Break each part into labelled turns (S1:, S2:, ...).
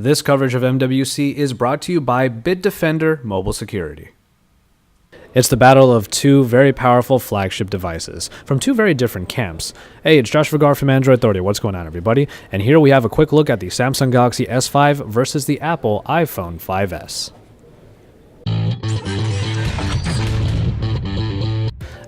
S1: This coverage of MWC is brought to you by Bitdefender Mobile Security. It's the battle of two very powerful flagship devices from two very different camps. Hey, it's Josh Vergara from Android Authority. What's going on, everybody? And here we have a quick look at the Samsung Galaxy S5 versus the Apple iPhone 5S.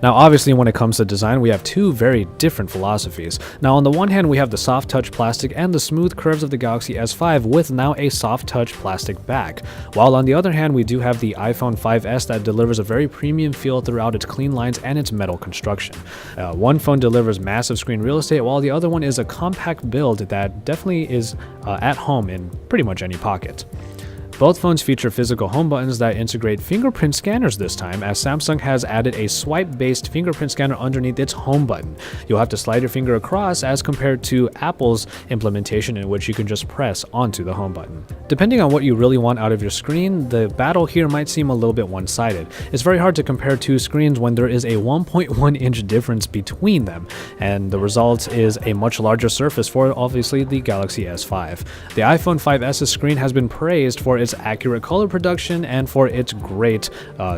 S1: Now, obviously, when it comes to design, we have two very different philosophies. Now, on the one hand, we have the soft touch plastic and the smooth curves of the Galaxy S5 with now a soft touch plastic back. While on the other hand, we do have the iPhone 5S that delivers a very premium feel throughout its clean lines and its metal construction. One phone delivers massive screen real estate, while the other one is a compact build that definitely is at home in pretty much any pocket. Both phones feature physical home buttons that integrate fingerprint scanners this time, as Samsung has added a swipe-based fingerprint scanner underneath its home button. You'll have to slide your finger across as compared to Apple's implementation, in which you can just press onto the home button. Depending on what you really want out of your screen, the battle here might seem a little bit one-sided. It's very hard to compare two screens when there is a 1.1 inch difference between them, and the result is a much larger surface for obviously the Galaxy S5. The iPhone 5S's screen has been praised for its accurate color production and for its great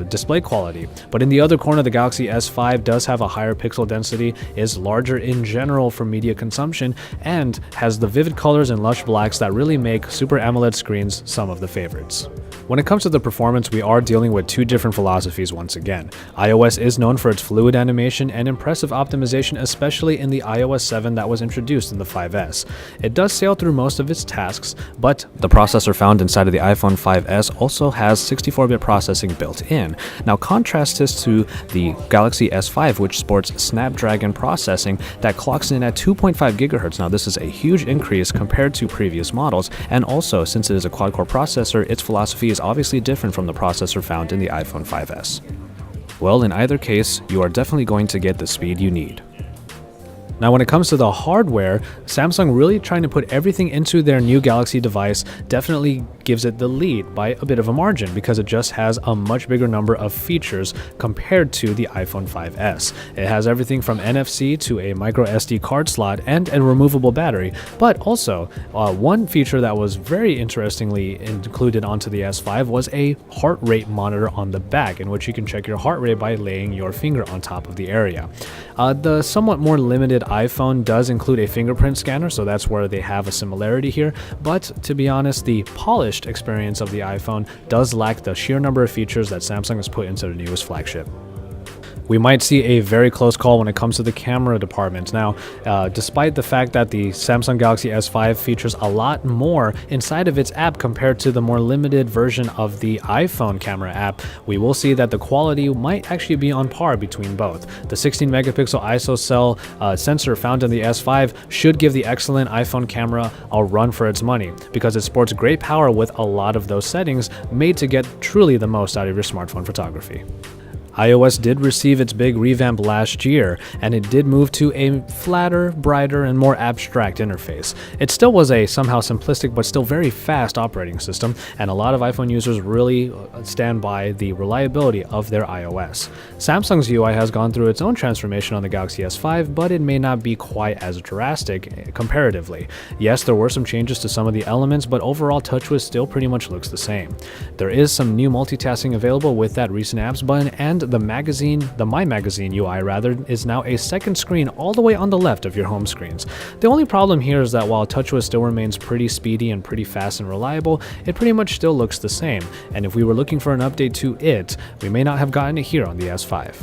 S1: display quality. But in the other corner, the Galaxy S5 does have a higher pixel density, is larger in general for media consumption, and has the vivid colors and lush blacks that really make Super AMOLED screens some of the favorites. When it comes to the performance, we are dealing with two different philosophies once again. iOS is known for its fluid animation and impressive optimization, especially in the iOS 7 that was introduced in the 5S. It does sail through most of its tasks, but the processor found inside of the iPhone 5S also has 64-bit processing built in. Now, contrast this to the Galaxy S5, which sports Snapdragon processing that clocks in at 2.5 GHz. Now, this is a huge increase compared to previous models, and also, since it is a quad-core processor, its philosophy is obviously different from the processor found in the iPhone 5S. Well, in either case, you are definitely going to get the speed you need. Now, when it comes to the hardware, Samsung really trying to put everything into their new Galaxy device definitely gives it the lead by a bit of a margin, because it just has a much bigger number of features compared to the iPhone 5S. It has everything from NFC to a micro SD card slot and a removable battery, but also one feature that was very interestingly included onto the S5 was a heart rate monitor on the back, in which you can check your heart rate by laying your finger on top of the area. The somewhat more limited iPhone does include a fingerprint scanner, so that's where they have a similarity here, but to be honest, the polished experience of the iPhone does lack the sheer number of features that Samsung has put into the newest flagship. We might see a very close call when it comes to the camera department. Now, despite the fact that the Samsung Galaxy S5 features a lot more inside of its app compared to the more limited version of the iPhone camera app, we will see that the quality might actually be on par between both. The 16-megapixel ISO cell sensor found in the S5 should give the excellent iPhone camera a run for its money, because it sports great power with a lot of those settings made to get truly the most out of your smartphone photography. iOS did receive its big revamp last year, and it did move to a flatter, brighter, and more abstract interface. It still was a somehow simplistic but still very fast operating system, and a lot of iPhone users really stand by the reliability of their iOS. Samsung's UI has gone through its own transformation on the Galaxy S5, but it may not be quite as drastic comparatively. Yes, there were some changes to some of the elements, but overall TouchWiz still pretty much looks the same. There is some new multitasking available with that recent apps button, and the My Magazine UI is now a second screen all the way on the left of your home screens. The only problem here is that while TouchWiz still remains pretty speedy and pretty fast and reliable, it pretty much still looks the same, and if we were looking for an update to it, we may not have gotten it here on the S5.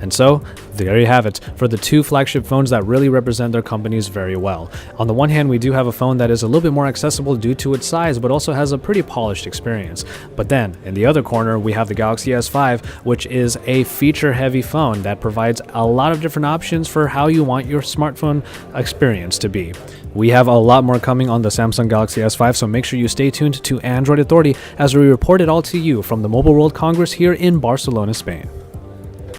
S1: And so, there you have it, for the two flagship phones that really represent their companies very well. On the one hand, we do have a phone that is a little bit more accessible due to its size, but also has a pretty polished experience. But then, in the other corner, we have the Galaxy S5, which is a feature-heavy phone that provides a lot of different options for how you want your smartphone experience to be. We have a lot more coming on the Samsung Galaxy S5, so make sure you stay tuned to Android Authority as we report it all to you from the Mobile World Congress here in Barcelona, Spain.